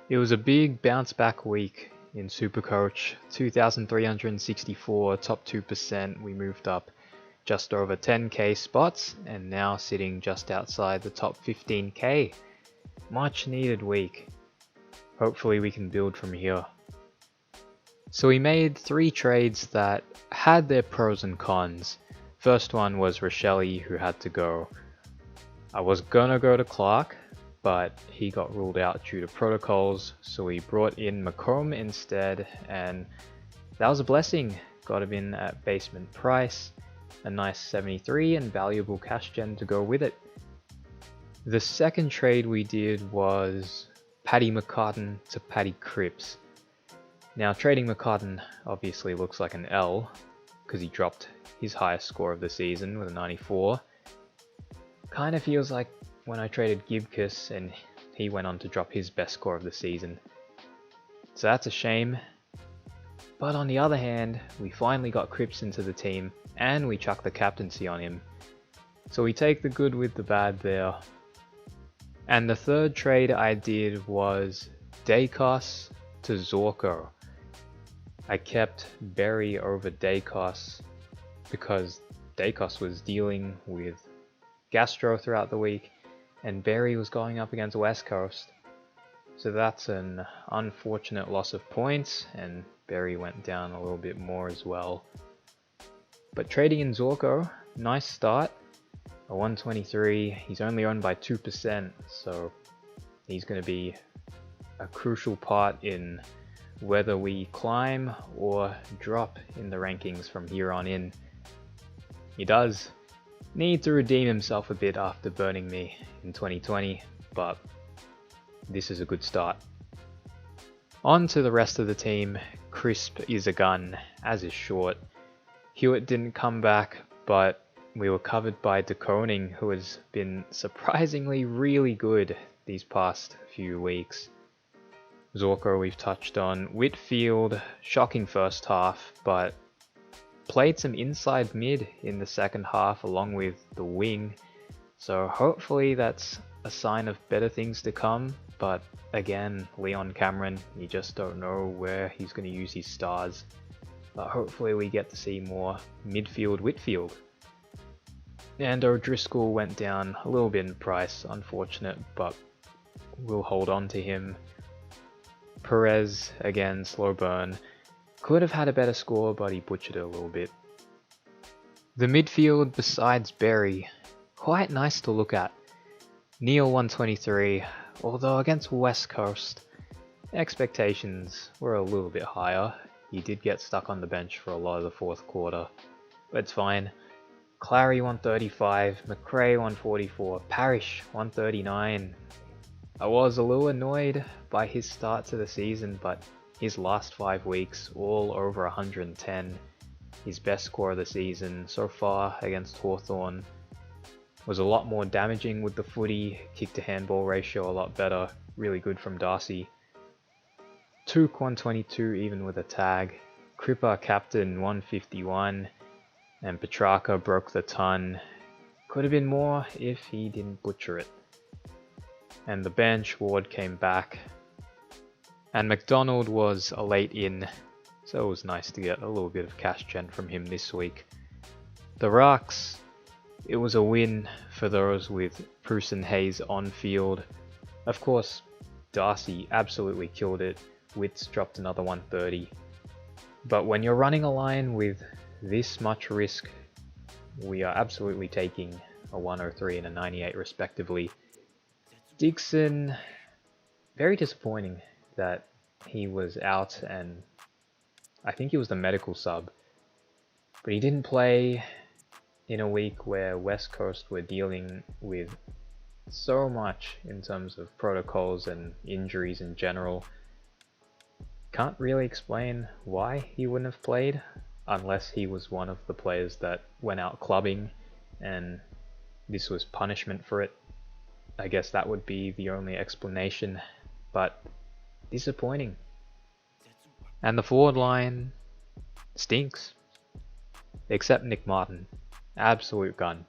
It was a big bounce back week in SuperCoach. 2,364, top 2%. We moved up just over 10k spots and now sitting just outside the top 15k. Much needed week. Hopefully we can build from here. So we made 3 trades that had their pros and cons. First one was Rochelle, who had to go. I was gonna go to Clark, but he got ruled out due to protocols, so we brought in Macomb instead, and that was a blessing. Got him in at basement price, a nice 73 and valuable cash gen to go with it. The second trade we did was Paddy McCartan to Paddy Cripps. Now trading McCartan obviously looks like an L, because he dropped his highest score of the season with a 94. Kind of feels like when I traded Gibcus and he went on to drop his best score of the season. So that's a shame. But on the other hand, we finally got Cripps into the team and we chucked the captaincy on him. So we take the good with the bad there. And the third trade I did was Dacos to Zorko. I kept Berry over Dacos because Dacos was dealing with gastro throughout the week and Berry was going up against West Coast. So that's an unfortunate loss of points, and Berry went down a little bit more as well. But trading in Zorko, nice start. A 123, he's only owned by 2%, so he's going to be a crucial part in whether we climb or drop in the rankings from here on in. He does need to redeem himself a bit after burning me in 2020, but this is a good start. On to the rest of the team. Crisp is a gun, as is Short. Hewitt didn't come back, but we were covered by De Koning, who has been surprisingly really good these past few weeks. Zorko we've touched on. Whitfield, shocking first half, but played some inside mid in the second half along with the wing. So hopefully that's a sign of better things to come. But again, Leon Cameron, you just don't know where he's going to use his stars. But hopefully we get to see more midfield Whitfield. And O'Driscoll went down a little bit in price, unfortunate, but we'll hold on to him. Perez, again, slow burn. Could have had a better score, but he butchered it a little bit. The midfield, besides Berry, quite nice to look at. Neil 123, although against West Coast, expectations were a little bit higher. He did get stuck on the bench for a lot of the fourth quarter, but it's fine. Clary 135, McRae 144, Parrish 139. I was a little annoyed by his start to the season, but his last 5 weeks, all over 110. His best score of the season so far against Hawthorn. Was a lot more damaging with the footy, kick to handball ratio a lot better, really good from Darcy. Took 122 even with a tag. Cripper captain 151, and Petrarca broke the ton. Could have been more if he didn't butcher it. And the bench, Ward came back. And McDonald was a late in, so it was nice to get a little bit of cash gen from him this week. The Rucks, it was a win for those with Bruce and Hayes on field. Of course, Darcy absolutely killed it. Witts dropped another 130. But when you're running a line with this much risk, we are absolutely taking a 103 and a 98 respectively. Dixon, very disappointing that he was out, and I think he was the medical sub, but he didn't play in a week where West Coast were dealing with so much in terms of protocols and injuries in general. Can't really explain why he wouldn't have played, unless he was one of the players that went out clubbing and this was punishment for it. I guess that would be the only explanation, but disappointing. And the forward line stinks, except Nick Martin. Absolute gun.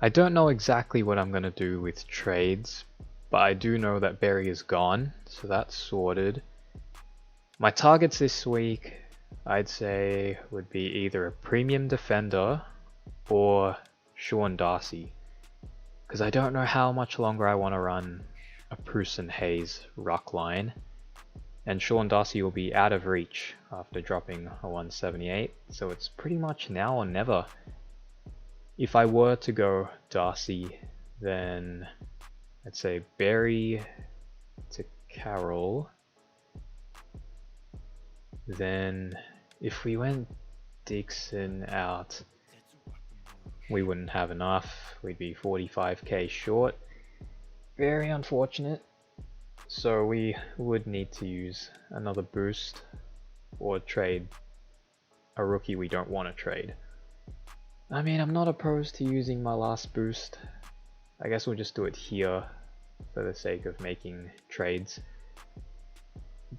I don't know exactly what I'm going to do with trades, but I do know that Berry is gone, so that's sorted. My targets this week, I'd say, would be either a premium defender or Sean Darcy, because I don't know how much longer I want to run a Bruce and Hayes ruck line, and Sean Darcy will be out of reach after dropping a 178, so it's pretty much now or never. If I were to go Darcy, then I'd say Berry to Carroll. Then if we went Dixon out, we wouldn't have enough. We'd be 45k short. Very unfortunate. So we would need to use another boost or trade a rookie we don't want to trade. I mean, I'm not opposed to using my last boost. I guess we'll just do it here for the sake of making trades.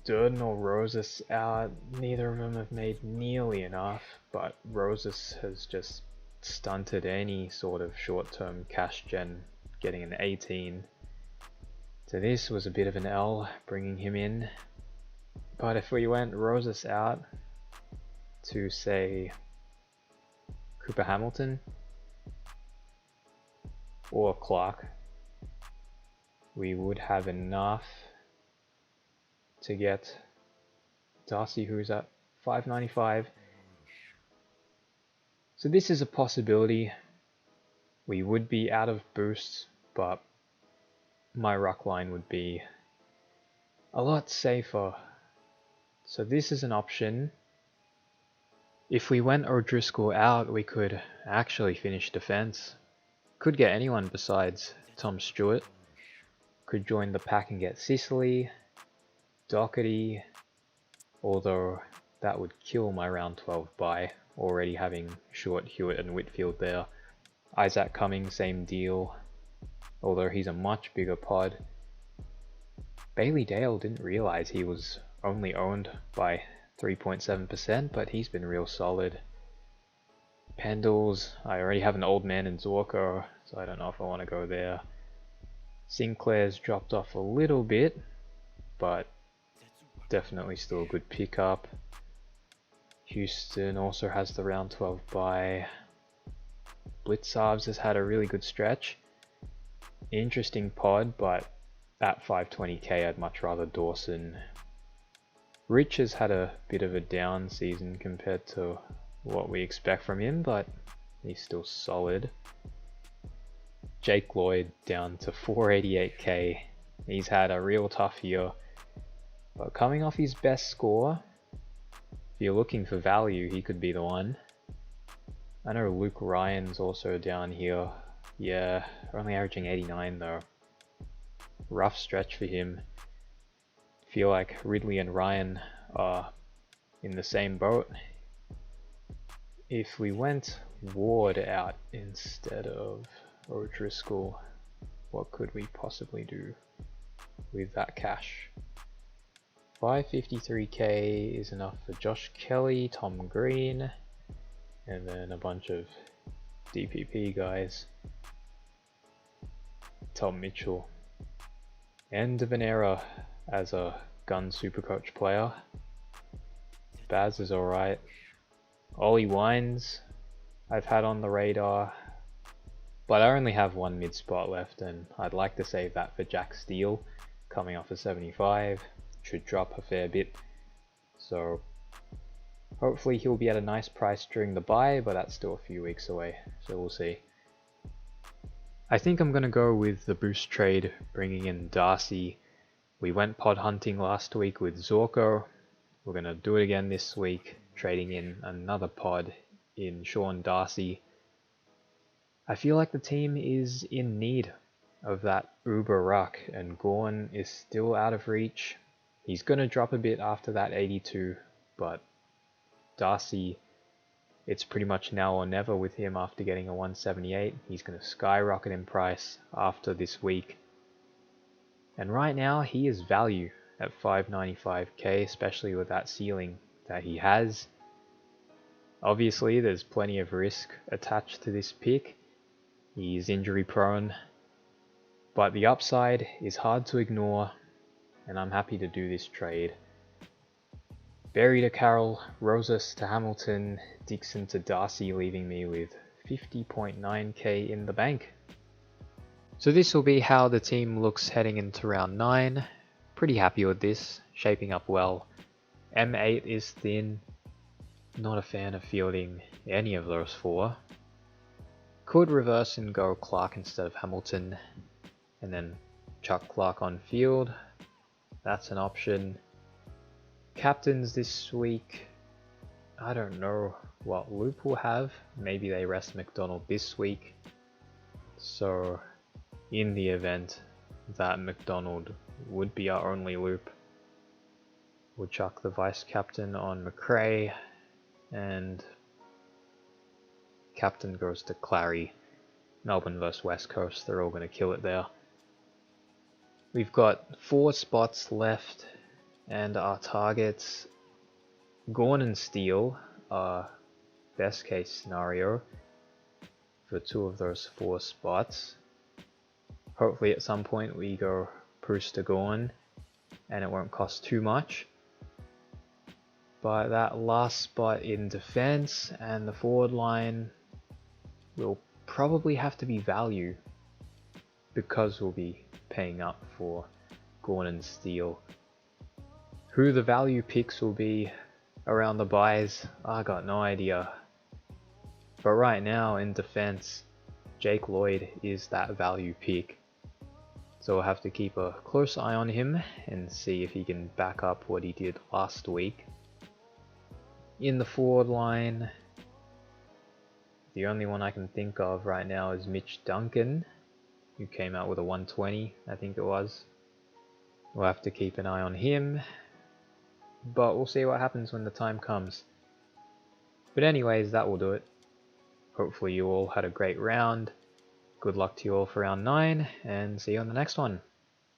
Durden or Rosas out, neither of them have made nearly enough, but Rosas has just stunted any sort of short-term cash gen, getting an 18. So this was a bit of an L, bringing him in. But if we went Rosas out to, say, Cooper Hamilton or Clark, we would have enough to get Darcy, who's at 595. So this is a possibility. We would be out of boosts, but my ruck line would be a lot safer. So this is an option. If we went O'Driscoll out, we could actually finish defense. Could get anyone besides Tom Stewart. Could join the pack and get Sicily, Doherty, although that would kill my round 12 bye, already having Short, Hewitt and Whitfield there. Isaac Cummings, same deal, although he's a much bigger pod. Bailey Dale, didn't realise he was only owned by 3.7%, but he's been real solid. Pendles, I already have an old man in Zorko, so I don't know if I want to go there. Sinclair's dropped off a little bit, but definitely still a good pickup. Houston also has the round 12 bye. Blitzarves has had a really good stretch. Interesting pod, but at 520k I'd much rather Dawson. Rich has had a bit of a down season compared to what we expect from him, but he's still solid. Jake Lloyd down to 488k. He's had a real tough year, but coming off his best score, if you're looking for value, he could be the one. I know Luke Ryan's also down here. Yeah, only averaging 89 though. Rough stretch for him. Feel like Ridley and Ryan are in the same boat. If we went Ward out instead of O'Driscoll, what could we possibly do with that cash? 553k is enough for Josh Kelly, Tom Green, and then a bunch of DPP guys. Tom Mitchell. End of an era as a gun supercoach player. Baz is alright. Ollie Wines I've had on the radar, but I only have one mid spot left, and I'd like to save that for Jack Steele coming off a 75. Should drop a fair bit, so hopefully he'll be at a nice price during the buy, but that's still a few weeks away, so we'll see. I think I'm going to go with the boost trade, bringing in Darcy. We went pod hunting last week with Zorko. We're going to do it again this week, trading in another pod in Sean Darcy. I feel like the team is in need of that uber ruck, and Gorn is still out of reach. He's going to drop a bit after that 82, but Darcy, it's pretty much now or never with him after getting a 178. He's going to skyrocket in price after this week. And right now he is value at 595k, especially with that ceiling that he has. Obviously there's plenty of risk attached to this pick. He's injury prone. But the upside is hard to ignore, and I'm happy to do this trade. Berry to Carroll, Rosas to Hamilton, Dixon to Darcy, leaving me with 50.9k in the bank. So this will be how the team looks heading into round 9. Pretty happy with this, shaping up well. M8 is thin, not a fan of fielding any of those 4. Could reverse and go Clark instead of Hamilton, and then chuck Clark on field. That's an option. Captains this week, I don't know what Loop will have. Maybe they rest McDonald this week. So in the event that McDonald would be our only Loop, we'll chuck the vice captain on McRae, and captain goes to Clary. Melbourne versus West Coast, they're all going to kill it there. We've got 4 spots left, and our targets, Gawn and Steele, are best case scenario for 2 of those 4 spots. Hopefully at some point we go Bruce to Gawn and it won't cost too much. But that last spot in defense and the forward line will probably have to be value, because we'll be paying up for Gawn and Steele. Who the value picks will be around the buys, I got no idea. But right now in defense, Jake Lloyd is that value pick. So we'll have to keep a close eye on him and see if he can back up what he did last week. In the forward line, the only one I can think of right now is Mitch Duncan, who came out with a 120, I think it was. We'll have to keep an eye on him, but we'll see what happens when the time comes. But anyways, that will do it. Hopefully you all had a great round. Good luck to you all for round 9, and see you on the next one.